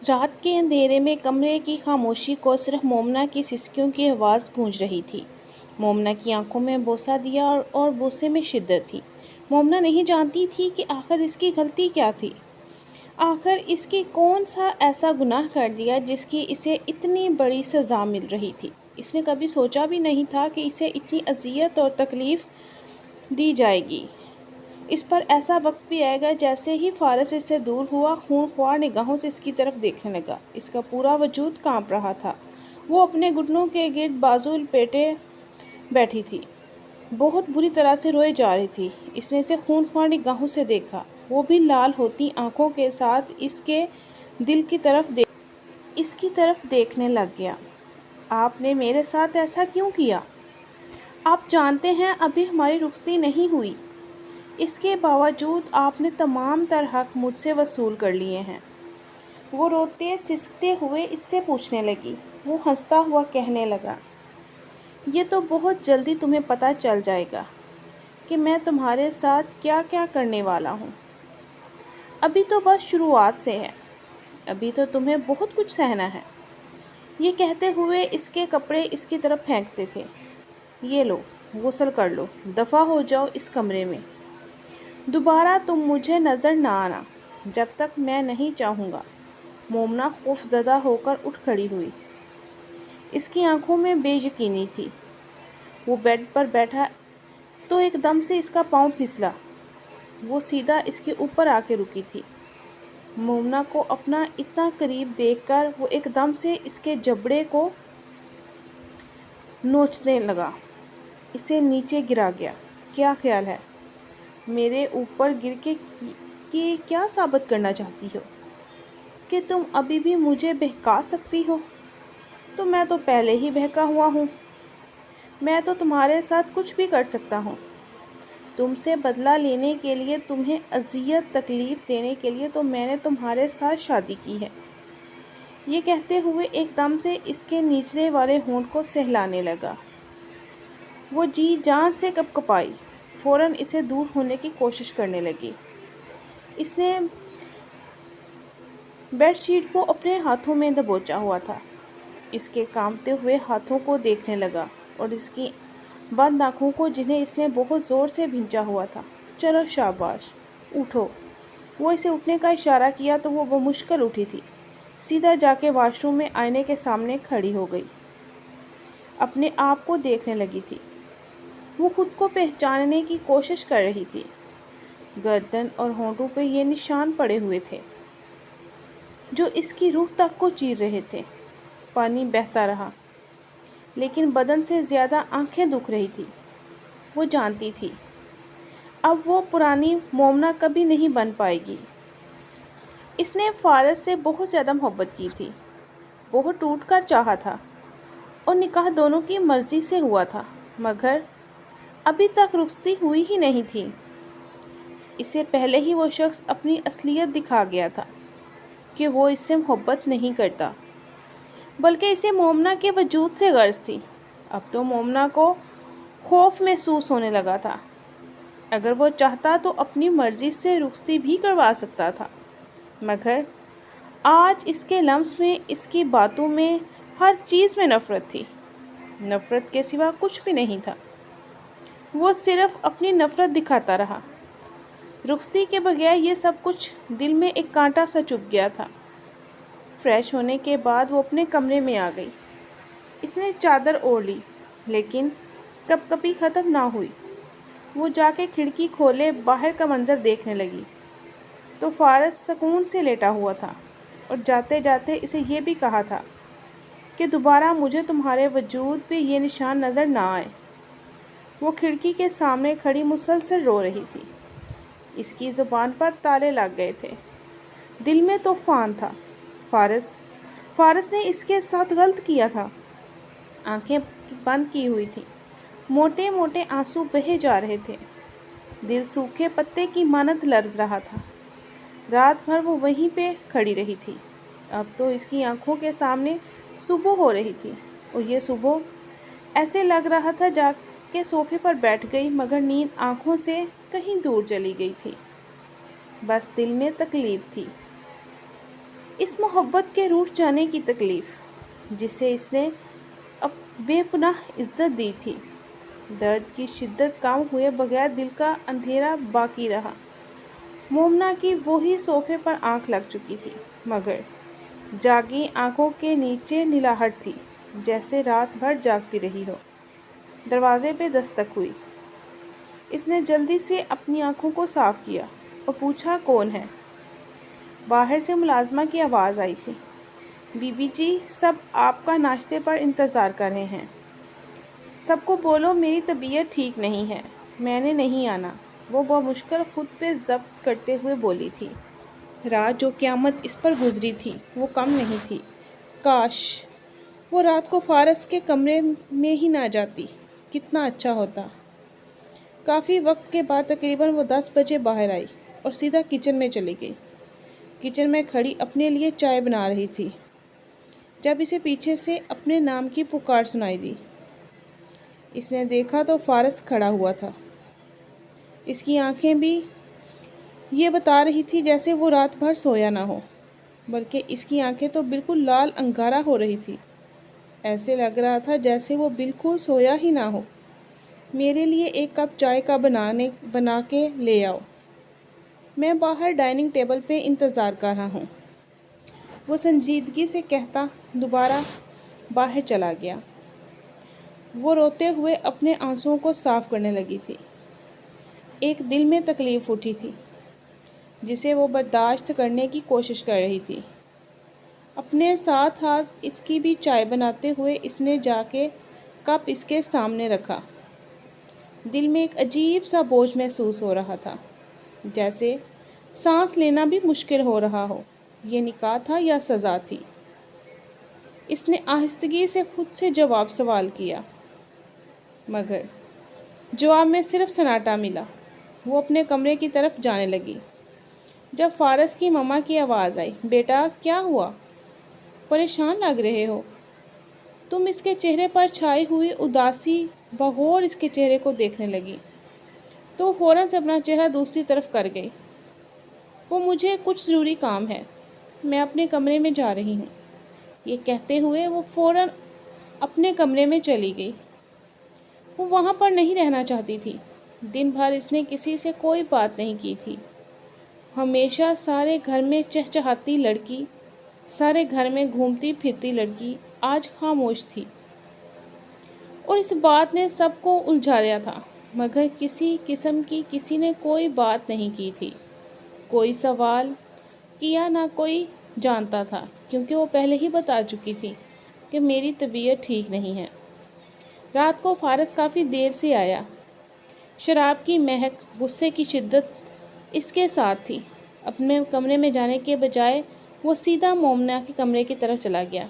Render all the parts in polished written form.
رات کے اندھیرے میں کمرے کی خاموشی کو صرف مومنہ کی سسکیوں کی آواز گونج رہی تھی۔ مومنہ کی آنکھوں میں بوسہ دیا اور بوسے میں شدت تھی۔ مومنہ نہیں جانتی تھی کہ آخر اس کی غلطی کیا تھی۔ آخر اس کی کون سا ایسا گناہ کر دیا جس کی اسے اتنی بڑی سزا مل رہی تھی۔ اس نے کبھی سوچا بھی نہیں تھا کہ اسے اتنی اذیت اور تکلیف دی جائے گی۔ اس پر ایسا وقت بھی آئے گا۔ جیسے ہی فارس اس سے دور ہوا، خون خوار نگاہوں سے اس کی طرف دیکھنے لگا۔ اس کا پورا وجود کانپ رہا تھا۔ وہ اپنے گھٹنوں کے گرد بازو لپیٹے بیٹھی تھی، بہت بری طرح سے روئے جا رہی تھی۔ اس نے اسے خون خوار نگاہوں سے دیکھا، وہ بھی لال ہوتی آنکھوں کے ساتھ اس کے دل کی طرف دیکھنے لگ گیا۔ آپ نے میرے ساتھ ایسا کیوں کیا؟ آپ جانتے ہیں ابھی ہماری رخصتی نہیں ہوئی، اس کے باوجود آپ نے تمام تر حق مجھ سے وصول کر لیے ہیں۔ وہ روتے سسکتے ہوئے اس سے پوچھنے لگی۔ وہ ہنستا ہوا کہنے لگا، یہ تو بہت جلدی تمہیں پتہ چل جائے گا کہ میں تمہارے ساتھ کیا کیا کرنے والا ہوں۔ ابھی تو بس شروعات سے ہے، ابھی تو تمہیں بہت کچھ سہنا ہے۔ یہ کہتے ہوئے اس کے کپڑے اس کی طرف پھینکتے تھے۔ یہ لو، غسل کر لو، دفع ہو جاؤ اس کمرے میں۔ دوبارہ تم مجھے نظر نہ آنا جب تک میں نہیں چاہوں گا۔ مومنہ خوف زدہ ہو کر اٹھ کھڑی ہوئی۔ اس کی آنکھوں میں بے یقینی تھی۔ وہ بیڈ پر بیٹھا تو ایک دم سے اس کا پاؤں پھسلا۔ وہ سیدھا اس کے اوپر آ کے رکی تھی۔ مومنہ کو اپنا اتنا قریب دیکھ کر وہ ایک دم سے اس کے جبڑے کو نوچنے لگا۔ اسے نیچے گرا گیا۔ کیا خیال ہے؟ میرے اوپر گر کے کیا ثابت کرنا چاہتی ہو؟ کہ تم ابھی بھی مجھے بہکا سکتی ہو؟ تو میں تو پہلے ہی بہکا ہوا ہوں۔ میں تو تمہارے ساتھ کچھ بھی کر سکتا ہوں۔ تم سے بدلہ لینے کے لیے، تمہیں اذیت تکلیف دینے کے لیے تو میں نے تمہارے ساتھ شادی کی ہے۔ یہ کہتے ہوئے ایک دم سے اس کے نچلے والے ہونٹ کو سہلانے لگا۔ وہ جی جان سے کپکپائی، فوراً اسے دور ہونے کی کوشش کرنے لگی۔ اس نے بیڈ شیٹ کو اپنے ہاتھوں میں دبوچا ہوا تھا۔ اس کے کانپتے ہوئے ہاتھوں کو دیکھنے لگا اور اس کی بند آنکھوں کو جنہیں اس نے بہت زور سے بھینچا ہوا تھا۔ چلو شاباش، اٹھو۔ وہ اسے اٹھنے کا اشارہ کیا تو وہ بمشکل اٹھی تھی۔ سیدھا جا کے واش روم میں آئینے کے سامنے کھڑی ہو گئی۔ اپنے آپ کو دیکھنے لگی تھی۔ وہ خود کو پہچاننے کی کوشش کر رہی تھی۔ گردن اور ہونٹوں پہ یہ نشان پڑے ہوئے تھے جو اس کی روح تک کو چیر رہے تھے۔ پانی بہتا رہا، لیکن بدن سے زیادہ آنکھیں دکھ رہی تھی۔ وہ جانتی تھی اب وہ پرانی مومنہ کبھی نہیں بن پائے گی۔ اس نے فارس سے بہت زیادہ محبت کی تھی، بہت ٹوٹ کر چاہا تھا، اور نکاح دونوں کی مرضی سے ہوا تھا، مگر ابھی تک رخصتی ہوئی ہی نہیں تھی۔ اسے پہلے ہی وہ شخص اپنی اصلیت دکھا گیا تھا کہ وہ اس سے محبت نہیں کرتا، بلکہ اسے مومنہ کے وجود سے غرض تھی۔ اب تو مومنہ کو خوف محسوس ہونے لگا تھا۔ اگر وہ چاہتا تو اپنی مرضی سے رخصتی بھی کروا سکتا تھا، مگر آج اس کے لمس میں، اس کی باتوں میں، ہر چیز میں نفرت تھی۔ نفرت کے سوا کچھ بھی نہیں تھا۔ وہ صرف اپنی نفرت دکھاتا رہا۔ رخصتی کے بغیر یہ سب کچھ دل میں ایک کانٹا سا چبھ گیا تھا۔ فریش ہونے کے بعد وہ اپنے کمرے میں آ گئی۔ اس نے چادر اوڑھ لی، لیکن کپ کپی ختم نہ ہوئی۔ وہ جا کے کھڑکی کھولے باہر کا منظر دیکھنے لگی تو فارس سکون سے لیٹا ہوا تھا اور جاتے جاتے اسے یہ بھی کہا تھا کہ دوبارہ مجھے تمہارے وجود پہ یہ نشان نظر نہ آئے۔ وہ کھڑکی کے سامنے کھڑی مسلسل رو رہی تھی۔ اس کی زبان پر تالے لگ گئے تھے، دل میں طوفان تھا۔ فارس نے اس کے ساتھ غلط کیا تھا۔ آنکھیں بند کی ہوئی تھیں، موٹے موٹے آنسو بہے جا رہے تھے، دل سوکھے پتے کی مانند لرز رہا تھا۔ رات بھر وہ وہیں پہ کھڑی رہی تھی۔ اب تو اس کی آنکھوں کے سامنے صبح ہو رہی تھی، اور یہ صبح ایسے لگ رہا تھا جا کے صوفے پر بیٹھ گئی، مگر نیند آنکھوں سے کہیں دور چلی گئی تھی۔ بس دل میں تکلیف تھی۔ اس محبت کے روٹھ جانے کی تکلیف جسے اس نے اب بے پناہ عزت دی تھی، درد کی شدت کم ہوئے بغیر دل کا اندھیرا باقی رہا۔ مومنہ کی وہی صوفے پر آنکھ لگ چکی تھی، مگر جاگی آنکھوں کے نیچے نلاہٹ تھی، جیسے رات بھر جاگتی رہی ہو۔ دروازے پہ دستک ہوئی۔ اس نے جلدی سے اپنی آنکھوں کو صاف کیا اور پوچھا کون ہے؟ باہر سے ملازمہ کی آواز آئی تھی، بی بی جی سب آپ کا ناشتے پر انتظار کر رہے ہیں، سب کو بولو میری طبیعت ٹھیک نہیں ہے، میں نے نہیں آنا۔ وہ بمشکل خود پہ ضبط کرتے ہوئے بولی تھی۔ رات جو قیامت اس پر گزری تھی وہ کم نہیں تھی۔ کاش وہ رات کو فارس کے کمرے میں ہی نہ جاتی، کتنا اچھا ہوتا۔ کافی وقت کے بعد تقریباً وہ 10 بجے باہر آئی اور سیدھا کچن میں چلی گئی۔ کچن میں کھڑی اپنے لیے چائے بنا رہی تھی جب اسے پیچھے سے اپنے نام کی پکار سنائی دی۔ اس نے دیکھا تو فارس کھڑا ہوا تھا۔ اس کی آنکھیں بھی یہ بتا رہی تھی جیسے وہ رات بھر سویا نہ ہو، بلکہ اس کی آنکھیں تو بالکل لال انگارہ ہو رہی تھی۔ ایسے لگ رہا تھا جیسے وہ بالکل سویا ہی نہ ہو۔ میرے لیے ایک کپ چائے کا بنا کے لے آؤ، میں باہر ڈائننگ ٹیبل پہ انتظار کر رہا ہوں، وہ سنجیدگی سے کہتا دوبارہ باہر چلا گیا۔ وہ روتے ہوئے اپنے آنسوؤں کو صاف کرنے لگی تھی۔ ایک دل میں تکلیف اٹھی تھی جسے وہ برداشت کرنے کی کوشش کر رہی تھی۔ اپنے ساتھ اس کی بھی چائے بناتے ہوئے اس نے جا کے کپ اس کے سامنے رکھا۔ دل میں ایک عجیب سا بوجھ محسوس ہو رہا تھا، جیسے سانس لینا بھی مشکل ہو رہا ہو۔ یہ نکاح تھا یا سزا تھی؟ اس نے آہستگی سے خود سے جواب سوال کیا، مگر جواب میں صرف سناٹا ملا۔ وہ اپنے کمرے کی طرف جانے لگی جب فارس کی ماما کی آواز آئی، بیٹا کیا ہوا؟ پریشان لگ رہے ہو تم۔ اس کے چہرے پر چھائی ہوئی اداسی بغور اس کے چہرے کو دیکھنے لگی تو فوراً سے اپنا چہرہ دوسری طرف کر گئی۔ وہ مجھے کچھ ضروری کام ہے، میں اپنے کمرے میں جا رہی ہوں۔ یہ کہتے ہوئے وہ فوراً اپنے کمرے میں چلی گئی۔ وہ وہاں پر نہیں رہنا چاہتی تھی۔ دن بھر اس نے کسی سے کوئی بات نہیں کی تھی۔ ہمیشہ سارے گھر میں چہچہاتی لڑکی، سارے گھر میں گھومتی پھرتی لڑکی آج خاموش تھی، اور اس بات نے سب کو الجھا دیا تھا، مگر کسی قسم کی کسی نے کوئی بات نہیں کی تھی، کوئی سوال کیا نہ کوئی جانتا تھا، کیونکہ وہ پہلے ہی بتا چکی تھی کہ میری طبیعت ٹھیک نہیں ہے۔ رات کو فارس کافی دیر سے آیا۔ شراب کی مہک، غصے کی شدت اس کے ساتھ تھی۔ اپنے کمرے میں جانے کے بجائے وہ سیدھا مومنہ کے کمرے کی طرف چلا گیا۔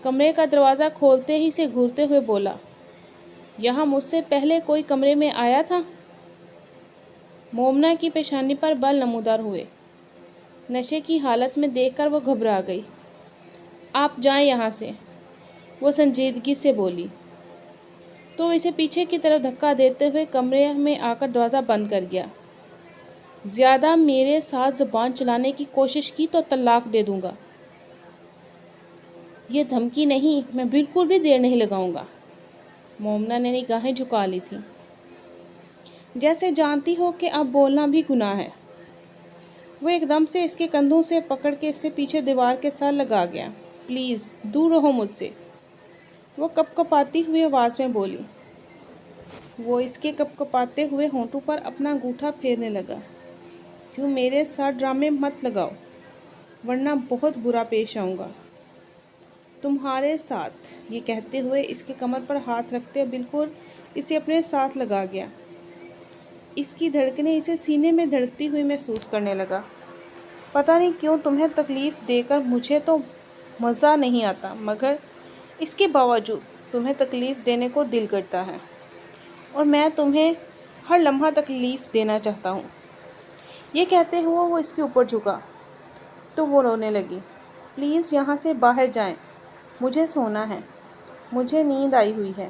کمرے کا دروازہ کھولتے ہی سے گھورتے ہوئے بولا، یہاں مجھ سے پہلے کوئی کمرے میں آیا تھا؟ مومنہ کی پیشانی پر بال نمودار ہوئے۔ نشے کی حالت میں دیکھ کر وہ گھبرا گئی۔ آپ جائیں یہاں سے، وہ سنجیدگی سے بولی، تو اسے پیچھے کی طرف دھکا دیتے ہوئے کمرے میں آ کر دروازہ بند کر گیا۔ زیادہ میرے ساتھ زبان چلانے کی کوشش کی تو طلاق دے دوں گا۔ یہ دھمکی نہیں، میں بالکل بھی دیر نہیں لگاؤں گا۔ مومنہ نے نگاہیں جھکا لی تھیں، جیسے جانتی ہو کہ اب بولنا بھی گناہ ہے۔ وہ ایک دم سے اس کے کندھوں سے پکڑ کے اس سے پیچھے دیوار کے ساتھ لگا گیا۔ پلیز دور رہو مجھ سے، وہ کپ کپاتی ہوئی آواز میں بولی۔ وہ اس کے کپ کپاتے ہوئے ہونٹوں پر اپنا انگوٹھا پھیرنے لگا۔ یوں میرے ساتھ ڈرامے مت لگاؤ، ورنہ بہت برا پیش آؤں گا تمہارے ساتھ۔ یہ کہتے ہوئے اس کے کمر پر ہاتھ رکھتے بالکل اسے اپنے ساتھ لگا گیا۔ اس کی دھڑکنیں اسے سینے میں دھڑکتی ہوئی محسوس کرنے لگا۔ پتہ نہیں کیوں تمہیں تکلیف دے کر مجھے تو مزہ نہیں آتا، مگر اس کے باوجود تمہیں تکلیف دینے کو دل کرتا ہے، اور میں تمہیں ہر لمحہ تکلیف دینا چاہتا ہوں۔ یہ کہتے ہوئے وہ اس کے اوپر جھکا تو وہ رونے لگی۔ پلیز یہاں سے باہر جائیں، مجھے سونا ہے، مجھے نیند آئی ہوئی ہے۔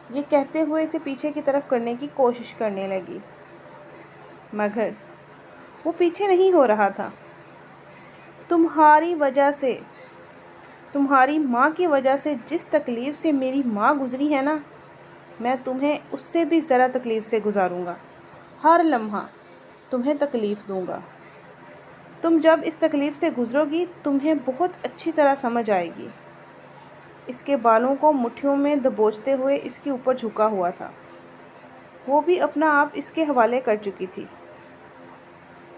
یہ کہتے ہوئے اسے پیچھے کی طرف کرنے کی کوشش کرنے لگی، مگر وہ پیچھے نہیں ہو رہا تھا۔ تمہاری وجہ سے، تمہاری ماں کی وجہ سے جس تکلیف سے میری ماں گزری ہے نا، میں تمہیں اس سے بھی ذرا تکلیف سے گزاروں گا۔ ہر لمحہ تمہیں تکلیف دوں گا۔ تم جب اس تکلیف سے گزرو گی تمہیں بہت اچھی طرح سمجھ آئے گی۔ اس کے بالوں کو مٹھیوں میں دبوچتے ہوئے اس کے اوپر جھکا ہوا تھا۔ وہ بھی اپنا آپ اس کے حوالے کر چکی تھی۔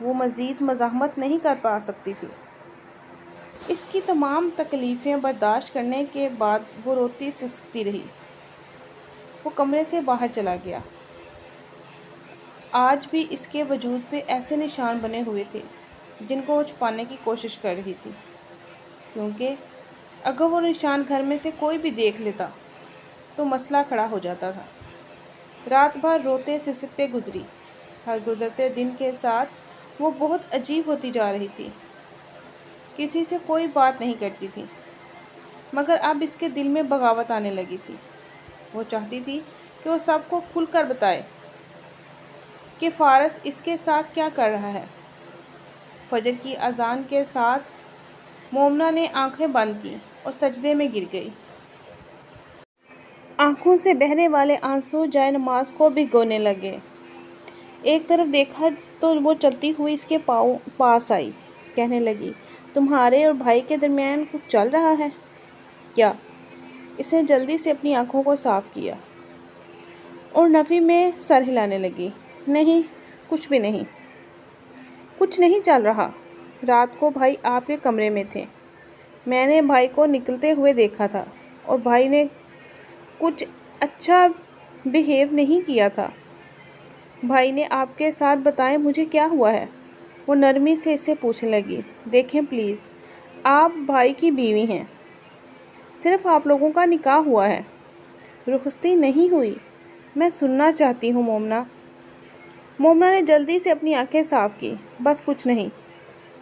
وہ مزید مزاحمت نہیں کر پا سکتی تھی۔ اس کی تمام تکلیفیں برداشت کرنے کے بعد وہ روتی سسکتی رہی۔ وہ کمرے سے باہر چلا گیا۔ آج بھی اس کے وجود پہ ایسے نشان بنے ہوئے تھے جن کو وہ چھپانے کی کوشش کر رہی تھی، کیونکہ اگر وہ نشان گھر میں سے کوئی بھی دیکھ لیتا تو مسئلہ کھڑا ہو جاتا تھا۔ رات بھر روتے سسکتے گزری۔ ہر گزرتے دن کے ساتھ وہ بہت عجیب ہوتی جا رہی تھی۔ کسی سے کوئی بات نہیں کرتی تھی، مگر اب اس کے دل میں بغاوت آنے لگی تھی۔ وہ چاہتی تھی کہ وہ سب کو کھل کر بتائے کہ فارس اس کے ساتھ کیا کر رہا ہے۔ فجر کی اذان کے ساتھ مومنہ نے آنکھیں بند کی اور سجدے میں گر گئی۔ آنکھوں سے بہنے والے آنسو جائے نماز کو بھگونے لگے۔ ایک طرف دیکھا تو وہ چلتی ہوئی اس کے پاس آئی، کہنے لگی، تمہارے اور بھائی کے درمیان کچھ چل رہا ہے کیا؟ اس نے جلدی سے اپنی آنکھوں کو صاف کیا اور نفی میں سر ہلانے لگی، نہیں، کچھ بھی نہیں، کچھ نہیں چل رہا۔ رات کو بھائی آپ کے کمرے میں تھے، میں نے بھائی کو نکلتے ہوئے دیکھا تھا اور بھائی نے کچھ اچھا بیہیو نہیں کیا تھا۔ بھائی نے آپ کے ساتھ بتائیں مجھے کیا ہوا ہے؟ وہ نرمی سے اس سے پوچھنے لگی، دیکھیں پلیز، آپ بھائی کی بیوی ہیں، صرف آپ لوگوں کا نکاح ہوا ہے، رخصتی نہیں ہوئی، میں سننا چاہتی ہوں مومنہ۔ مومنہ نے جلدی سے اپنی آنکھیں صاف کی، بس کچھ نہیں،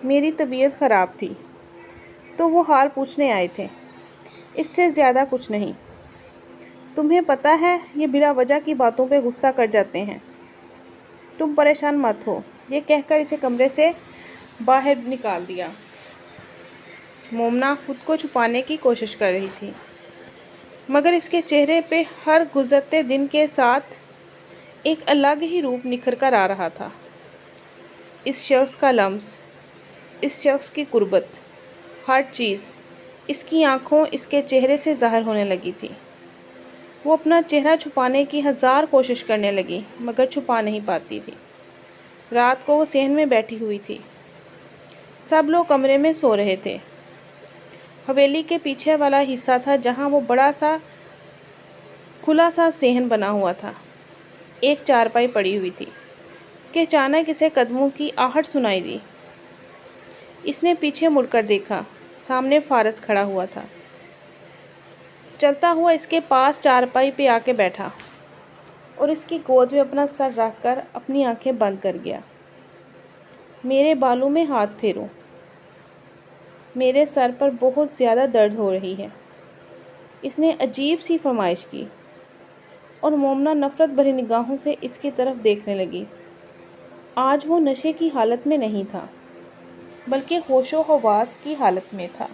میری طبیعت خراب تھی تو وہ حال پوچھنے آئے تھے، اس سے زیادہ کچھ نہیں۔ تمہیں پتہ ہے یہ بلا وجہ کی باتوں پہ غصہ کر جاتے ہیں۔ تم پریشان مت ہو، یہ کہہ کر اسے کمرے سے باہر نکال دیا۔ مومنہ خود کو چھپانے کی کوشش کر رہی تھی، مگر اس کے چہرے پہ ہر گزرتے دن کے ساتھ ایک الگ ہی روپ نکھر کر آ رہا تھا۔ اس شخص کا لمس، اس شخص کی قربت، ہر چیز اس کی آنکھوں، اس کے چہرے سے ظاہر ہونے لگی تھی۔ وہ اپنا چہرہ چھپانے کی ہزار کوشش کرنے لگی مگر چھپا نہیں پاتی تھی۔ رات کو وہ صحن میں بیٹھی ہوئی تھی۔ سب لوگ کمرے میں سو رہے تھے۔ حویلی کے پیچھے والا حصہ تھا جہاں وہ بڑا سا کھلا سا صحن بنا ہوا تھا۔ ایک چارپائی پڑی ہوئی تھی کہ اچانک اسے قدموں کی آہٹ سنائی دی۔ اس نے پیچھے مڑ کر دیکھا، سامنے فارس کھڑا ہوا تھا۔ چلتا ہوا اس کے پاس چارپائی پہ آ کے بیٹھا اور اس کی گود میں اپنا سر رکھ کر اپنی آنکھیں بند کر گیا۔ میرے بالوں میں ہاتھ پھیرو، میرے سر پر بہت زیادہ درد ہو رہی ہے، اس نے عجیب سی فرمائش کی، اور مومنہ نفرت بھری نگاہوں سے اس کی طرف دیکھنے لگی۔ آج وہ نشے کی حالت میں نہیں تھا بلکہ ہوش و حواس کی حالت میں تھا۔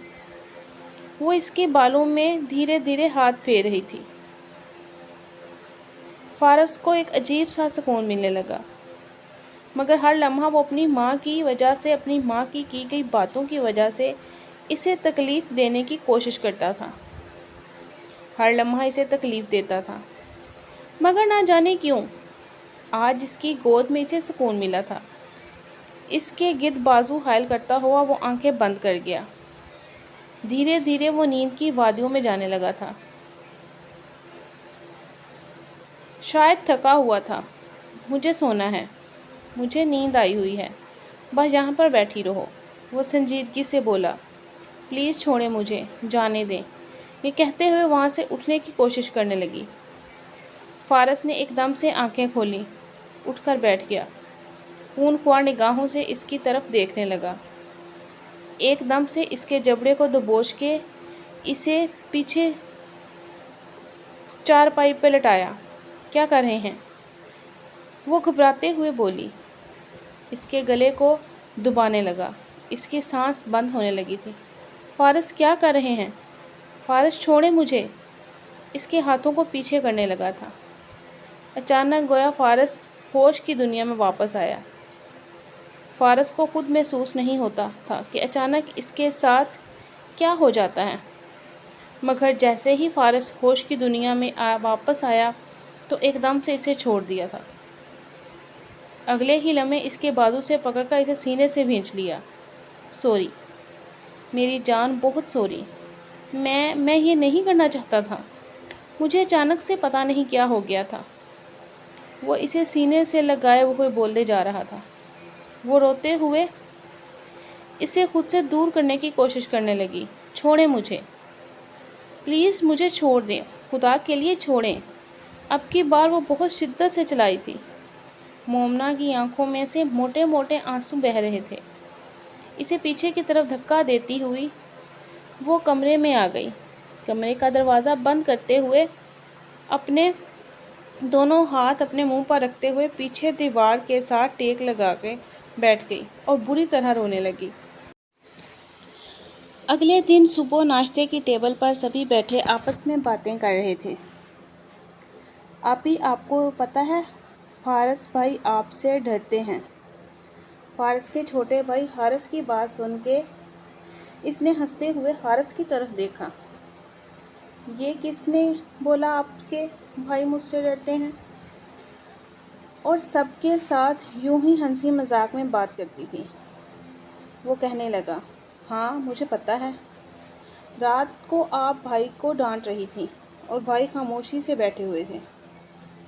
وہ اس کے بالوں میں دھیرے دھیرے ہاتھ پھیر رہی تھی۔ فارس کو ایک عجیب سا سکون ملنے لگا، مگر ہر لمحہ وہ اپنی ماں کی وجہ سے، اپنی ماں کی گئی باتوں کی وجہ سے اسے تکلیف دینے کی کوشش کرتا تھا۔ ہر لمحہ اسے تکلیف دیتا تھا، مگر نہ جانے کیوں آج اس کی گود میں اسے سکون ملا تھا۔ اس کے گرد بازو حائل کرتا ہوا وہ آنکھیں بند کر گیا۔ دھیرے دھیرے وہ نیند کی وادیوں میں جانے لگا تھا۔ شاید تھکا ہوا تھا، مجھے سونا ہے، مجھے نیند آئی ہوئی ہے، بس یہاں پر بیٹھی رہو، وہ سنجیدگی سے بولا، پلیز چھوڑیں مجھے، جانے دیں۔ یہ کہتے ہوئے وہاں سے اٹھنے کی کوشش کرنے لگی۔ فارس نے ایک دم سے آنکھیں کھولیں، اٹھ کر بیٹھ گیا، خون خوار نگاہوں سے اس کی طرف دیکھنے لگا۔ ایک دم سے اس کے جبڑے کو دبوچ کے اسے پیچھے چارپائی پہ لٹایا۔ کیا کر رہے ہیں؟ وہ گھبراتے ہوئے بولی۔ اس کے گلے کو دبانے لگا۔ اس کی سانس بند ہونے لگی تھی۔ فارس کیا کر رہے ہیں؟ فارس چھوڑیں مجھے۔ اس کے ہاتھوں کو پیچھے کرنے لگا تھا۔ اچانک گویا فارس ہوش کی دنیا میں واپس آیا۔ فارس کو خود محسوس نہیں ہوتا تھا کہ اچانک اس کے ساتھ کیا ہو جاتا ہے، مگر جیسے ہی فارس ہوش کی دنیا میں واپس آیا تو ایک دم سے اسے چھوڑ دیا تھا۔ اگلے ہی لمحے اس کے بازو سے پکڑ کر اسے سینے سے بھینچ لیا۔ سوری میری جان، بہت سوری، میں یہ نہیں کرنا چاہتا تھا۔ مجھے اچانک سے پتہ نہیں کیا ہو گیا تھا۔ وہ اسے سینے سے لگائے ہوئے بولنے جا رہا تھا۔ وہ روتے ہوئے اسے خود سے دور کرنے کی کوشش کرنے لگی۔ چھوڑیں مجھے، پلیز مجھے چھوڑ دیں، خدا کے لیے چھوڑیں۔ اب کی بار وہ بہت شدت سے چلائی تھی۔ مومنا کی آنکھوں میں سے موٹے موٹے آنسو بہہ رہے تھے۔ اسے پیچھے کی طرف دھکا دیتی ہوئی وہ کمرے میں آ گئی۔ کمرے کا دروازہ بند کرتے ہوئے اپنے دونوں ہاتھ اپنے منہ پر رکھتے ہوئے پیچھے دیوار کے ساتھ ٹیک لگا کے بیٹھ گئی اور بری طرح رونے لگی۔ اگلے دن صبح ناشتے کی ٹیبل پر سبھی بیٹھے آپس میں باتیں کر رہے تھے۔ آپی، آپ کو پتہ ہے فارس بھائی آپ سے ڈرتے ہیں۔ فارس کے چھوٹے بھائی حارث کی بات سن کے اس نے ہنستے ہوئے حارث کی طرف دیکھا۔ یہ کس نے بولا آپ کے بھائی مجھ سے ڈرتے ہیں؟ اور سب کے ساتھ یوں ہی ہنسی مذاق میں بات کرتی تھی۔ وہ کہنے لگا، ہاں مجھے پتہ ہے، رات کو آپ بھائی کو ڈانٹ رہی تھی اور بھائی خاموشی سے بیٹھے ہوئے تھے،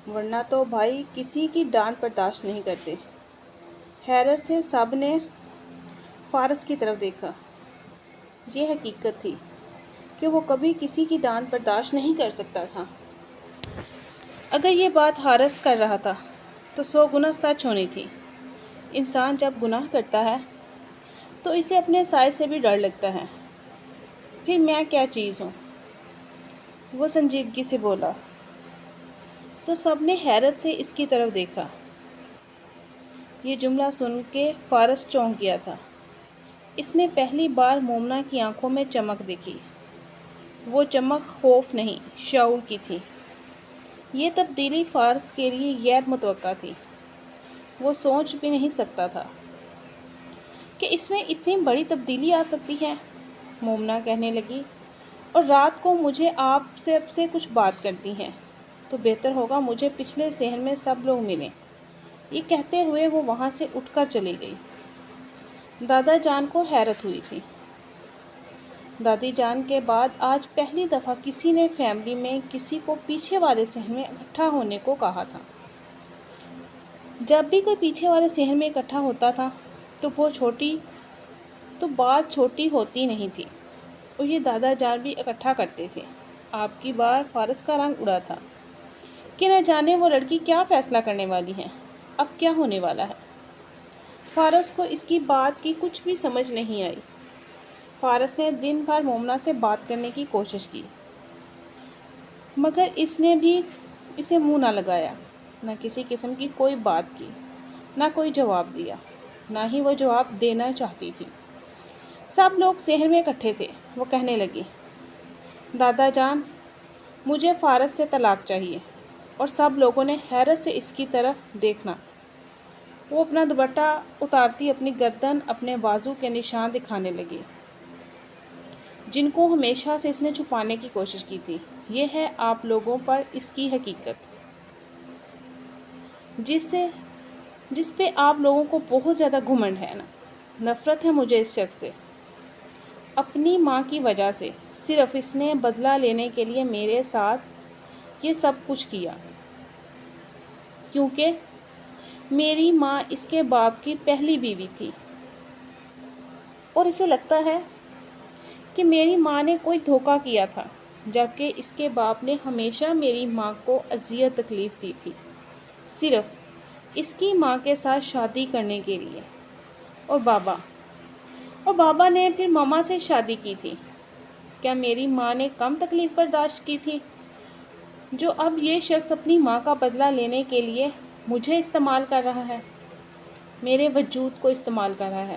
ورنہ تو بھائی کسی کی ڈانٹ برداشت نہیں کرتے۔ حیرت سے سب نے فارس کی طرف دیکھا۔ یہ حقیقت تھی کہ وہ کبھی کسی کی ڈانٹ برداشت نہیں کر سکتا تھا۔ اگر یہ بات حارث کر رہا تھا تو 100 گنا سچ ہونی تھی۔ انسان جب گناہ کرتا ہے تو اسے اپنے سائے سے بھی ڈر لگتا ہے۔ پھر میں کیا چیز ہوں؟ وہ سنجیدگی سے بولا۔ تو سب نے حیرت سے اس کی طرف دیکھا۔ یہ جملہ سن کے فارس چونک گیا تھا۔ اس نے پہلی بار مومنا کی آنکھوں میں چمک دیکھی۔ وہ چمک خوف نہیں، شعور کی تھی۔ یہ تبدیلی فارس کے لیے غیر متوقع تھی۔ وہ سوچ بھی نہیں سکتا تھا کہ اس میں اتنی بڑی تبدیلی آ سکتی ہے۔ مومنا کہنے لگی، اور رات کو مجھے آپ سے کچھ بات کرتی ہیں تو بہتر ہوگا مجھے پچھلے صحن میں سب لوگ ملیں۔ یہ کہتے ہوئے وہ وہاں سے اٹھ کر چلی گئی۔ دادا جان کو حیرت ہوئی تھی۔ دادی جان کے بعد آج پہلی دفعہ کسی نے فیملی میں کسی کو پیچھے والے صحن میں اکٹھا ہونے کو کہا تھا۔ جب بھی کوئی پیچھے والے صحن میں اکٹھا ہوتا تھا تو بات چھوٹی ہوتی نہیں تھی، اور یہ دادا جان بھی اکٹھا کرتے تھے۔ آپ کی بار فارس کا رنگ اڑا تھا کہ نہ جانے وہ لڑکی کیا فیصلہ کرنے والی ہے، اب کیا ہونے والا ہے۔ فارس کو اس کی بات کی کچھ بھی سمجھ نہیں آئی۔ فارس نے دن بھر مومنا سے بات کرنے کی کوشش کی، مگر اس نے بھی اسے منہ نہ لگایا، نہ کسی قسم کی کوئی بات کی، نہ کوئی جواب دیا، نہ ہی وہ جواب دینا چاہتی تھی۔ سب لوگ صحن میں اکٹھے تھے۔ وہ کہنے لگی، دادا جان، مجھے فارس سے طلاق چاہیے۔ اور سب لوگوں نے حیرت سے اس کی طرف دیکھنا۔ وہ اپنا دوپٹہ اتارتی اپنی گردن، اپنے بازو کے نشان دکھانے لگی، جن کو ہمیشہ سے اس نے چھپانے کی کوشش کی تھی۔ یہ ہے آپ لوگوں پر اس کی حقیقت، جس پہ آپ لوگوں کو بہت زیادہ گھمنڈ ہے نا۔ نفرت ہے مجھے اس شخص سے، اپنی ماں کی وجہ سے۔ صرف اس نے بدلہ لینے کے لیے میرے ساتھ یہ سب کچھ کیا، کیونکہ میری ماں اس کے باپ کی پہلی بیوی تھی، اور اسے لگتا ہے کہ میری ماں نے کوئی دھوکہ کیا تھا، جبکہ اس کے باپ نے ہمیشہ میری ماں کو اذیت تکلیف دی تھی، صرف اس کی ماں کے ساتھ شادی کرنے کے لیے۔ اور بابا نے پھر ماما سے شادی کی تھی۔ کیا میری ماں نے کم تکلیف برداشت کی تھی، جو اب یہ شخص اپنی ماں کا بدلہ لینے کے لیے مجھے استعمال کر رہا ہے، میرے وجود کو استعمال کر رہا ہے۔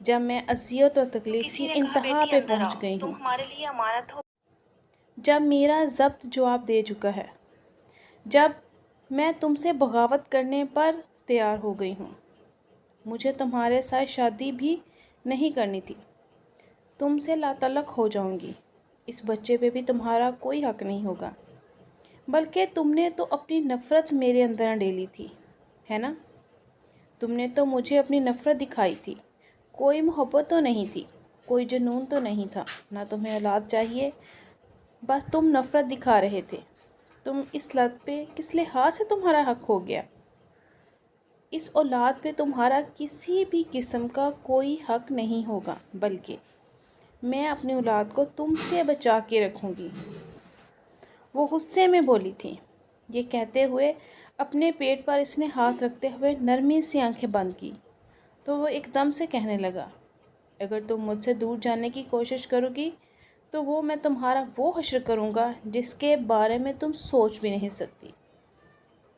جب میں اذیت اور تکلیف کی انتہا پہ پہنچ گئی ہوں، ہمارے لیے امانت ہو. جب میرا ضبط جواب دے چکا ہے، جب میں تم سے بغاوت کرنے پر تیار ہو گئی ہوں. مجھے تمہارے ساتھ شادی بھی نہیں کرنی تھی. تم سے لا تعلق ہو جاؤں گی. اس بچے پہ بھی تمہارا کوئی حق نہیں ہوگا، بلکہ تم نے تو اپنی نفرت میرے اندر ڈیلی تھی، ہے نا؟ تم نے تو مجھے اپنی نفرت دکھائی تھی. کوئی محبت تو نہیں تھی، کوئی جنون تو نہیں تھا، نہ تمہیں اولاد چاہیے، بس تم نفرت دکھا رہے تھے. تم اس لت پہ کس لحاظ سے تمہارا حق ہو گیا؟ اس اولاد پہ تمہارا کسی بھی قسم کا کوئی حق نہیں ہوگا، بلکہ میں اپنی اولاد کو تم سے بچا کے رکھوں گی. وہ غصے میں بولی تھی. یہ کہتے ہوئے اپنے پیٹ پر اس نے ہاتھ رکھتے ہوئے نرمی سے آنکھیں بند کی تو وہ ایک دم سے کہنے لگا، اگر تم مجھ سے دور جانے کی کوشش کرو گی تو میں تمہارا وہ حشر کروں گا جس کے بارے میں تم سوچ بھی نہیں سکتی.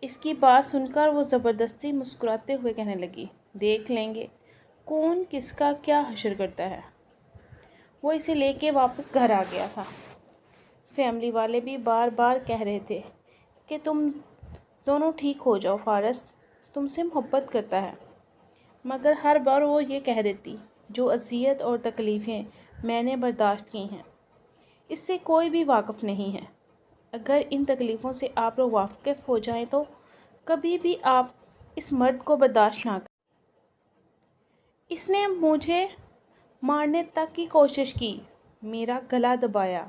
اس کی بات سن کر وہ زبردستی مسکراتے ہوئے کہنے لگی، دیکھ لیں گے کون کس کا کیا حشر کرتا ہے. وہ اسے لے کے واپس گھر آ گیا تھا. فیملی والے بھی بار بار کہہ رہے تھے کہ تم دونوں ٹھیک ہو جاؤ، فارس تم سے محبت کرتا ہے. مگر ہر بار وہ یہ کہہ دیتی، جو اذیت اور تکلیفیں میں نے برداشت کی ہیں اس سے کوئی بھی واقف نہیں ہے. اگر ان تکلیفوں سے آپ لوگ واقف ہو جائیں تو کبھی بھی آپ اس مرد کو برداشت نہ کریں. اس نے مجھے مارنے تک کی کوشش کی، میرا گلا دبایا،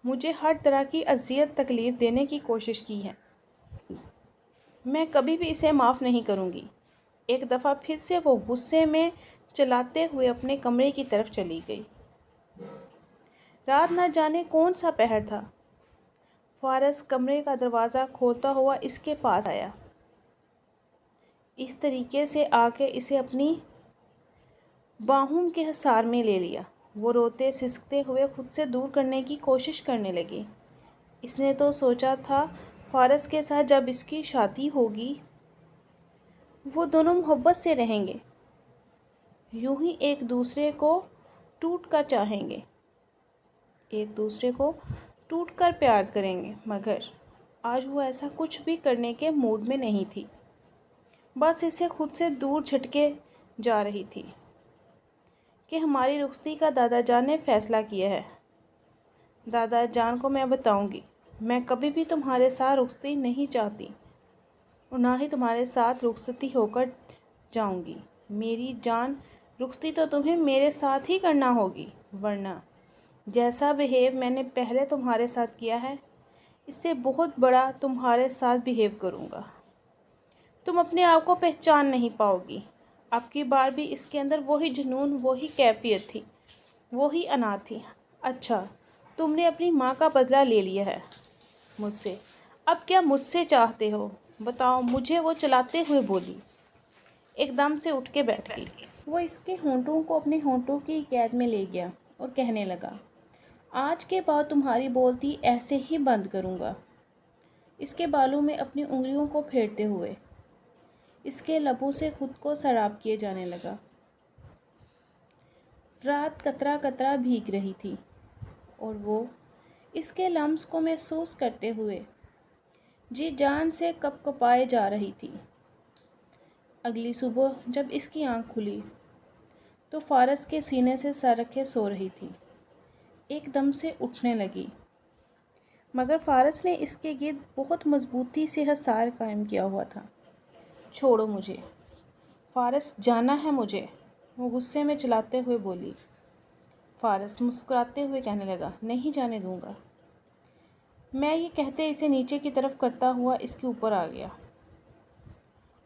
مجھے ہر طرح کی اذیت تکلیف دینے کی کوشش کی ہے. میں کبھی بھی اسے معاف نہیں کروں گی. ایک دفعہ پھر سے وہ غصے میں چلاتے ہوئے اپنے کمرے کی طرف چلی گئی. رات نہ جانے کون سا پہر تھا. فارس کمرے کا دروازہ کھولتا ہوا اس کے پاس آیا. اس طریقے سے آ کے اسے اپنی باہوں کے حصار میں لے لیا. وہ روتے سسکتے ہوئے خود سے دور کرنے کی کوشش کرنے لگی. اس نے تو سوچا تھا فارس کے ساتھ جب اس کی شادی ہوگی وہ دونوں محبت سے رہیں گے، یوں ہی ایک دوسرے کو ٹوٹ کر چاہیں گے، ایک دوسرے کو ٹوٹ کر پیار کریں گے. مگر آج وہ ایسا کچھ بھی کرنے کے موڈ میں نہیں تھی. بس اسے خود سے دور جھٹکے جا رہی تھی کہ ہماری رخصتی کا دادا جان نے فیصلہ کیا ہے. دادا جان کو میں بتاؤں گی. میں کبھی بھی تمہارے ساتھ رخصتی نہیں چاہتی اور نہ ہی تمہارے ساتھ رخصتی ہو کر جاؤں گی. میری جان، رخصتی تو تمہیں میرے ساتھ ہی کرنا ہوگی، ورنہ جیسا بہیو میں نے پہلے تمہارے ساتھ کیا ہے اس سے بہت بڑا تمہارے ساتھ بہیو کروں گا. تم اپنے آپ کو پہچان نہیں پاؤ گی. اب کی بار بھی اس کے اندر وہی جنون، وہی کیفیت تھی، وہی انا تھی. اچھا، تم نے اپنی ماں کا بدلہ لے لیا ہے مجھ سے، اب کیا مجھ سے چاہتے ہو بتاؤ مجھے، وہ چلاتے ہوئے بولی. ایک دم سے اٹھ کے بیٹھ گئی. وہ اس کے ہونٹوں کو اپنے ہونٹوں کی قید میں لے گیا اور کہنے لگا، آج کے بعد تمہاری بولتی ایسے ہی بند کروں گا. اس کے بالوں میں اپنی انگلیوں کو پھیرتے ہوئے اس کے لبوں سے خود کو سراب کیے جانے لگا. رات قطرہ قطرہ بھیگ رہی تھی اور وہ اس کے لمس کو محسوس کرتے ہوئے جی جان سے کپ کپائے جا رہی تھی. اگلی صبح جب اس کی آنکھ کھلی تو فارس کے سینے سے سر رکھے سو رہی تھی. ایک دم سے اٹھنے لگی، مگر فارس نے اس کے گرد بہت مضبوطی سے حصار قائم کیا ہوا تھا. چھوڑو مجھے فارس، جانا ہے مجھے، وہ غصے میں چلاتے ہوئے بولی. فارس مسکراتے ہوئے کہنے لگا، نہیں جانے دوں گا. میں یہ کہتے اسے نیچے کی طرف کرتا ہوا اس کے اوپر آ گیا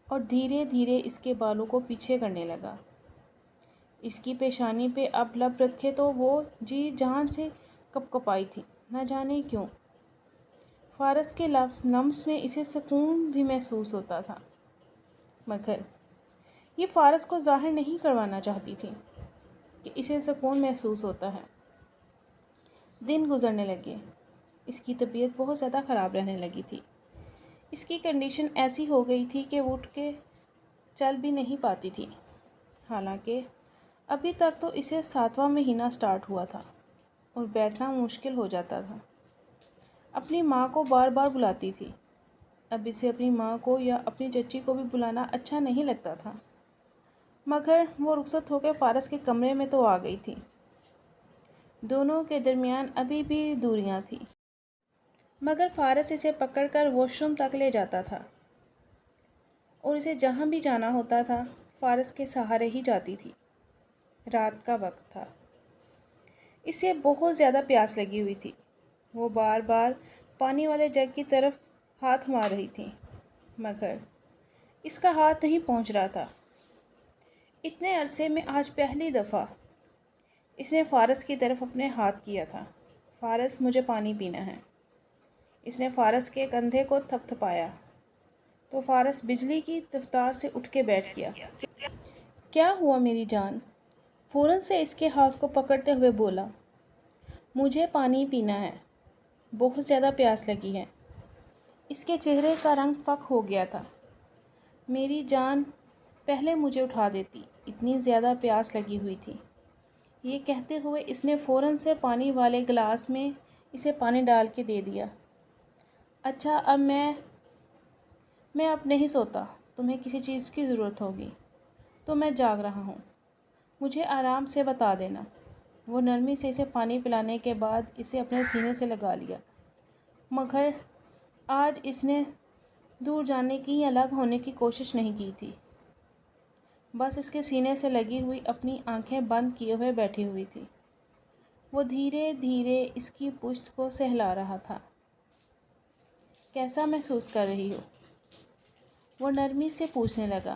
اور دھیرے دھیرے اس کے بالوں کو پیچھے کرنے لگا. اس کی پیشانی پہ اب لب رکھے تو وہ جی جان سے کپ کپائی تھی، نہ جانے کیوں. فارس کے لمس میں اسے سکون بھی محسوس ہوتا تھا، مگر یہ فارس کو ظاہر نہیں کروانا چاہتی تھی کہ اسے سکون محسوس ہوتا ہے. دن گزرنے لگے. اس کی طبیعت بہت زیادہ خراب رہنے لگی تھی. اس کی کنڈیشن ایسی ہو گئی تھی کہ وہ اٹھ کے چل بھی نہیں پاتی تھی. حالانکہ ابھی تک تو اسے 7واں مہینہ سٹارٹ ہوا تھا اور بیٹھنا مشکل ہو جاتا تھا۔ اپنی ماں کو بار بار بلاتی تھی۔ اب اسے اپنی ماں کو یا اپنی چچی کو بھی بلانا اچھا نہیں لگتا تھا، مگر وہ رخصت ہو کے فارس کے کمرے میں تو آ گئی تھی۔ دونوں کے درمیان ابھی بھی دوریاں تھیں، مگر فارس اسے پکڑ کر واش روم تک لے جاتا تھا اور اسے جہاں بھی جانا ہوتا تھا فارس کے سہارے ہی جاتی تھی۔ رات کا وقت تھا، اسے بہت زیادہ پیاس لگی ہوئی تھی۔ وہ بار بار پانی والے جگ کی طرف ہاتھ مار رہی تھی، مگر اس کا ہاتھ نہیں پہنچ رہا تھا۔ اتنے عرصے میں آج پہلی دفعہ اس نے فارس کی طرف اپنے ہاتھ کیا تھا۔ فارس، مجھے پانی پینا ہے۔ اس نے فارس کے کندھے کو تھپ تھپایا تو فارس بجلی کی رفتار سے اٹھ کے بیٹھ گیا۔ کیا ہوا میری جان؟ فوراً سے اس کے ہاتھ کو پکڑتے ہوئے بولا۔ مجھے پانی پینا ہے، بہت زیادہ پیاس لگی ہے۔ اس کے چہرے کا رنگ فک ہو گیا تھا۔ میری جان، پہلے مجھے اٹھا دیتی، اتنی زیادہ پیاس لگی ہوئی تھی۔ یہ کہتے ہوئے اس نے فوراً سے پانی والے گلاس میں اسے پانی ڈال کے دے دیا۔ اچھا، اب میں اب نہیں سوتا۔ تمہیں کسی چیز کی ضرورت ہوگی تو میں جاگ رہا ہوں، مجھے آرام سے بتا دینا۔ وہ نرمی سے اسے پانی پلانے کے بعد اسے اپنے سینے سے لگا لیا، مگر آج اس نے دور جانے کی یا الگ ہونے کی کوشش نہیں کی تھی، بس اس کے سینے سے لگی ہوئی اپنی آنکھیں بند کیے ہوئے بیٹھی ہوئی تھی۔ وہ دھیرے دھیرے اس کی پشت کو سہلا رہا تھا۔ کیسا محسوس کر رہی ہو؟ وہ نرمی سے پوچھنے لگا،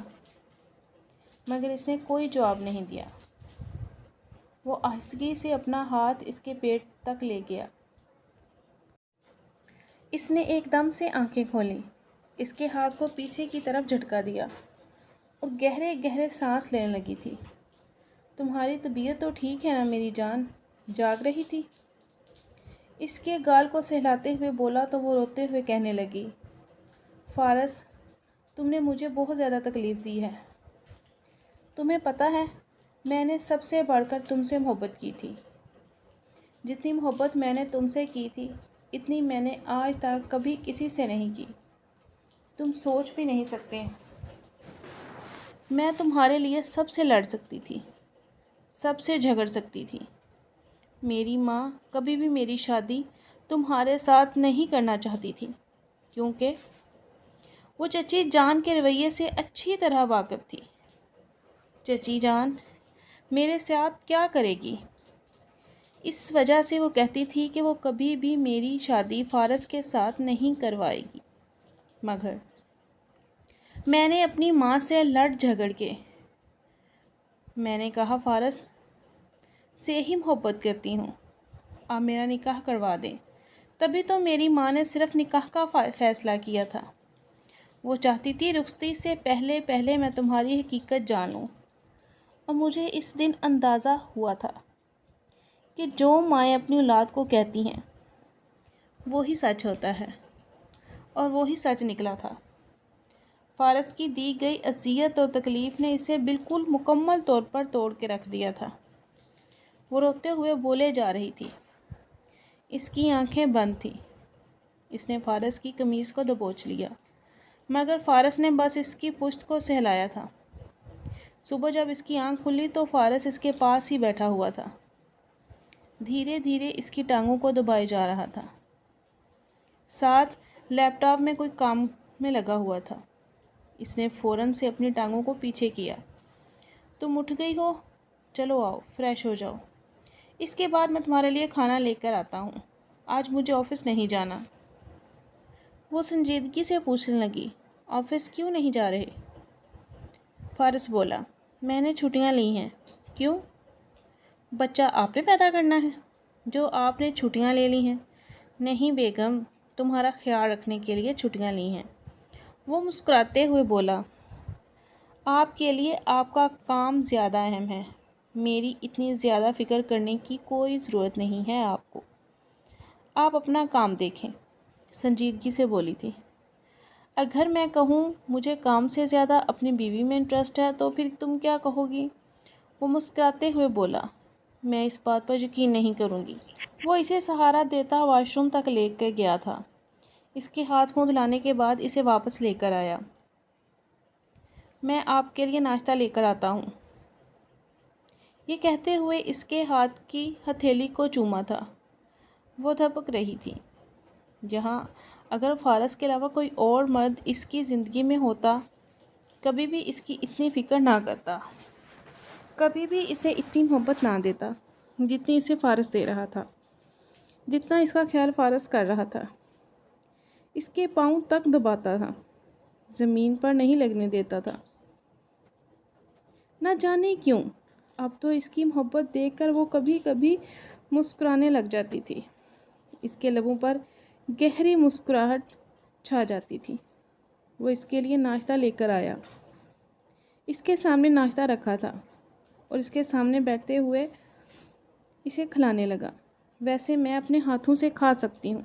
مگر اس نے کوئی جواب نہیں دیا۔ وہ آہستگی سے اپنا ہاتھ اس کے پیٹ تک لے گیا۔ اس نے ایک دم سے آنکھیں کھولیں، اس کے ہاتھ کو پیچھے کی طرف جھٹکا دیا اور گہرے گہرے سانس لینے لگی تھی۔ تمہاری طبیعت تو ٹھیک ہے نا میری جان؟ جاگ رہی تھی؟ اس کے گال کو سہلاتے ہوئے بولا تو وہ روتے ہوئے کہنے لگی، فارس، تم نے مجھے بہت زیادہ تکلیف دی ہے۔ تمہیں پتہ ہے، میں نے سب سے بڑھ کر تم سے محبت کی تھی۔ جتنی محبت میں نے تم سے کی تھی، اتنی میں نے آج تک کبھی کسی سے نہیں کی۔ تم سوچ بھی نہیں سکتے۔ میں تمہارے لیے سب سے لڑ سکتی تھی، سب سے جھگڑ سکتی تھی۔ میری ماں کبھی بھی میری شادی تمہارے ساتھ نہیں کرنا چاہتی تھی، کیونکہ وہ چچی جان کے رویے سے اچھی طرح واقف تھی۔ چچی جان میرے ساتھ کیا کرے گی؟ اس وجہ سے وہ کہتی تھی کہ وہ کبھی بھی میری شادی فارس کے ساتھ نہیں کروائے گی، مگر میں نے اپنی ماں سے لڑ جھگڑ کے میں نے کہا فارس سے ہی محبت کرتی ہوں، آپ میرا نکاح کروا دیں۔ تبھی تو میری ماں نے صرف نکاح کا فیصلہ کیا تھا۔ وہ چاہتی تھی رخصتی سے پہلے پہلے میں تمہاری حقیقت جانوں، اور مجھے اس دن اندازہ ہوا تھا کہ جو مائیں اپنی اولاد کو کہتی ہیں وہی سچ ہوتا ہے، اور وہی سچ نکلا تھا۔ فارس کی دی گئی اذیت اور تکلیف نے اسے بالکل مکمل طور پر توڑ کے رکھ دیا تھا۔ وہ روتے ہوئے بولے جا رہی تھی، اس کی آنکھیں بند تھیں۔ اس نے فارس کی قمیض کو دبوچ لیا، مگر فارس نے بس اس کی پشت کو سہلایا تھا۔ صبح جب اس کی آنکھ کھلی تو فارس اس کے پاس ہی بیٹھا ہوا تھا، دھیرے دھیرے اس کی ٹانگوں کو دبائے جا رہا تھا، ساتھ لیپ ٹاپ میں کوئی کام میں لگا ہوا تھا۔ اس نے فوراً سے اپنی ٹانگوں کو پیچھے کیا۔ تم اٹھ گئی ہو؟ چلو آؤ، فریش ہو جاؤ، اس کے بعد میں تمہارے لیے کھانا لے کر آتا ہوں۔ آج مجھے آفس نہیں جانا۔ وہ سنجیدگی سے پوچھنے لگی، آفس کیوں نہیں جا رہے؟ فارس بولا، میں نے چھٹیاں لی ہیں۔ کیوں؟ بچہ آپ نے پیدا کرنا ہے جو آپ نے چھٹیاں لے لی ہیں؟ نہیں بیگم، تمہارا خیال رکھنے کے لیے چھٹیاں لی ہیں۔ وہ مسکراتے ہوئے بولا، آپ کے لیے آپ کا کام زیادہ اہم ہے، میری اتنی زیادہ فکر کرنے کی کوئی ضرورت نہیں ہے آپ کو۔ آپ اپنا کام دیکھیں، سنجیدگی سے بولی تھی۔ اگر میں کہوں مجھے کام سے زیادہ اپنی بیوی میں انٹرسٹ ہے تو پھر تم کیا کہو گی؟ وہ مسکراتے ہوئے بولا، میں اس بات پر یقین نہیں کروں گی۔ وہ اسے سہارا دیتا واش روم تک لے کے گیا تھا۔ اس کے ہاتھ منہ دھلانے کے بعد اسے واپس لے کر آیا۔ میں آپ کے لیے ناشتہ لے کر آتا ہوں۔ یہ کہتے ہوئے اس کے ہاتھ کی ہتھیلی کو چوما تھا۔ وہ دھبک رہی تھی۔ جہاں اگر فارس کے علاوہ کوئی اور مرد اس کی زندگی میں ہوتا کبھی بھی اس کی اتنی فکر نہ کرتا، کبھی بھی اسے اتنی محبت نہ دیتا جتنی اسے فارس دے رہا تھا، جتنا اس کا خیال فارس کر رہا تھا۔ اس کے پاؤں تک دباتا تھا، زمین پر نہیں لگنے دیتا تھا۔ نہ جانے کیوں اب تو اس کی محبت دیکھ کر وہ کبھی کبھی مسکرانے لگ جاتی تھی۔ اس کے لبوں پر گہری مسکراہٹ چھا جاتی تھی۔ وہ اس کے لیے ناشتہ لے کر آیا۔ اس کے سامنے ناشتہ رکھا تھا اور اس کے سامنے بیٹھتے ہوئے اسے کھلانے لگا۔ ویسے میں اپنے ہاتھوں سے کھا سکتی ہوں،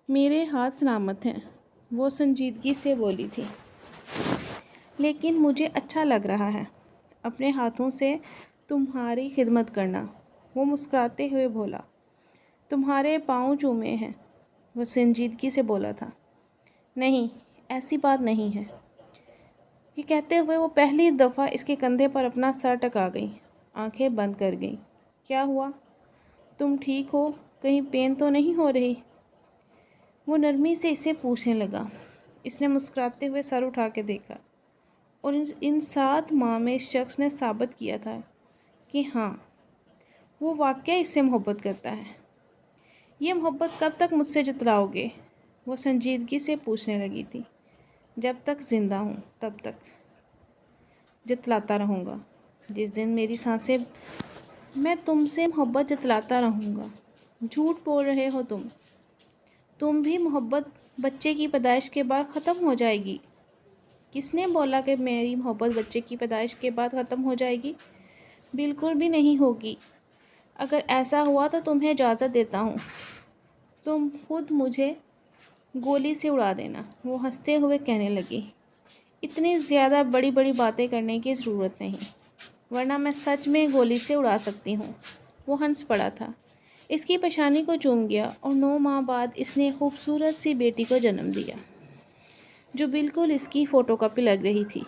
میرے ہاتھ سلامت ہیں، وہ سنجیدگی سے بولی تھی، لیکن مجھے اچھا لگ رہا ہے اپنے ہاتھوں سے تمہاری خدمت کرنا۔ وہ مسکراتے ہوئے بولا، تمہارے پاؤں چومے ہیں، وہ سنجیدگی سے بولا تھا۔ نہیں، ایسی بات نہیں ہے۔ یہ کہتے ہوئے وہ پہلی دفعہ اس کے کندھے پر اپنا سر ٹکا گئی، آنکھیں بند کر گئی۔ کیا ہوا؟ تم ٹھیک ہو؟ کہیں پین تو نہیں ہو رہی؟ وہ نرمی سے اسے پوچھنے لگا۔ اس نے مسکراتے ہوئے سر اٹھا کے دیکھا اور ان 7 ماہ میں اس شخص نے ثابت کیا تھا کہ ہاں، وہ واقعی اس سے محبت کرتا ہے۔ یہ محبت کب تک مجھ سے جتلاؤ گے؟ وہ سنجیدگی سے پوچھنے لگی تھی۔ جب تک زندہ ہوں تب تک جتلاتا رہوں گا۔ جس دن میری سانسیں میں تم سے محبت جتلاتا رہوں گا۔ جھوٹ بول رہے ہو تم بھی محبت بچے کی پیدائش کے بعد ختم ہو جائے گی۔ کس نے بولا کہ میری محبت بچے کی پیدائش کے بعد ختم ہو جائے گی؟ بالکل بھی نہیں ہوگی۔ اگر ایسا ہوا تو تمہیں اجازت دیتا ہوں، تم خود مجھے گولی سے اڑا دینا۔ وہ ہنستے ہوئے کہنے لگی، اتنی زیادہ بڑی بڑی باتیں کرنے کی ضرورت نہیں، ورنہ میں سچ میں گولی سے اڑا سکتی ہوں۔ وہ ہنس پڑا تھا، اس کی پیشانی کو چوم گیا اور 9 ماہ بعد اس نے ایک خوبصورت سی بیٹی کو جنم دیا جو بالکل اس کی فوٹو کاپی لگ رہی تھی۔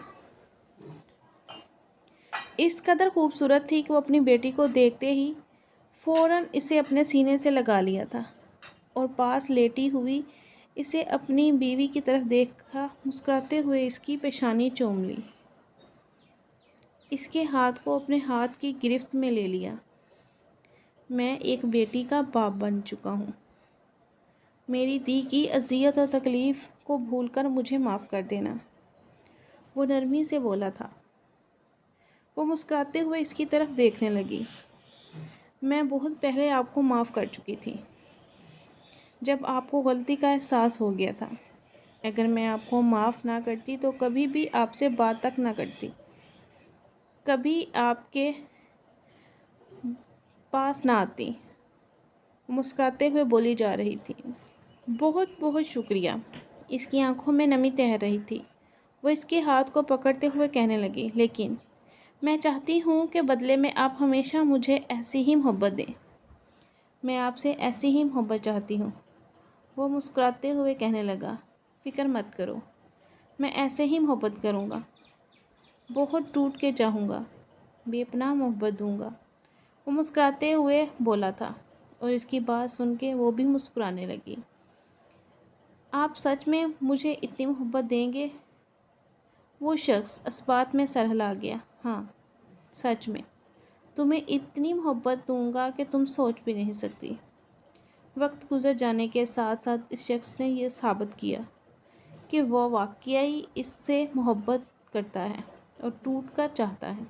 اس قدر خوبصورت تھی کہ وہ اپنی بیٹی کو دیکھتے ہی فوراً اسے اپنے سینے سے لگا لیا تھا اور پاس لیٹی ہوئی اسے اپنی بیوی کی طرف دیکھا مسکراتے ہوئے اس کی پیشانی چوم لی، اس کے ہاتھ کو اپنے ہاتھ کی گرفت میں لے لیا۔ میں ایک بیٹی کا باپ بن چکا ہوں۔ میری دی کی اذیت اور تکلیف کو بھول کر مجھے معاف کر دینا، وہ نرمی سے بولا تھا۔ وہ مسکراتے ہوئے اس کی طرف دیکھنے لگی۔ میں بہت پہلے آپ کو معاف کر چکی تھی، جب آپ کو غلطی کا احساس ہو گیا تھا۔ اگر میں آپ کو معاف نہ کرتی تو کبھی بھی آپ سے بات تک نہ کرتی، کبھی آپ کے پاس نہ آتی۔ مسکراتے ہوئے بولی جا رہی تھی، بہت بہت شکریہ۔ اس کی آنکھوں میں نمی تہر رہی تھی۔ وہ اس کے ہاتھ کو پکڑتے ہوئے کہنے لگی، لیکن میں چاہتی ہوں کہ بدلے میں آپ ہمیشہ مجھے ایسی ہی محبت دیں۔ میں آپ سے ایسی ہی محبت چاہتی ہوں۔ وہ مسکراتے ہوئے کہنے لگا، فکر مت کرو، میں ایسے ہی محبت کروں گا، بہت ٹوٹ کے چاہوں گا، بے پناہ محبت دوں گا۔ وہ مسکراتے ہوئے بولا تھا اور اس کی بات سن کے وہ بھی مسکرانے لگی۔ آپ سچ میں مجھے اتنی محبت دیں گے؟ وہ شخص اس بات میں سر ہلا گیا۔ ہاں، سچ میں تمہیں اتنی محبت دوں گا کہ تم سوچ بھی نہیں سکتی۔ وقت گزر جانے کے ساتھ ساتھ اس شخص نے یہ ثابت کیا کہ وہ واقعی اس سے محبت کرتا ہے اور ٹوٹ کر چاہتا ہے۔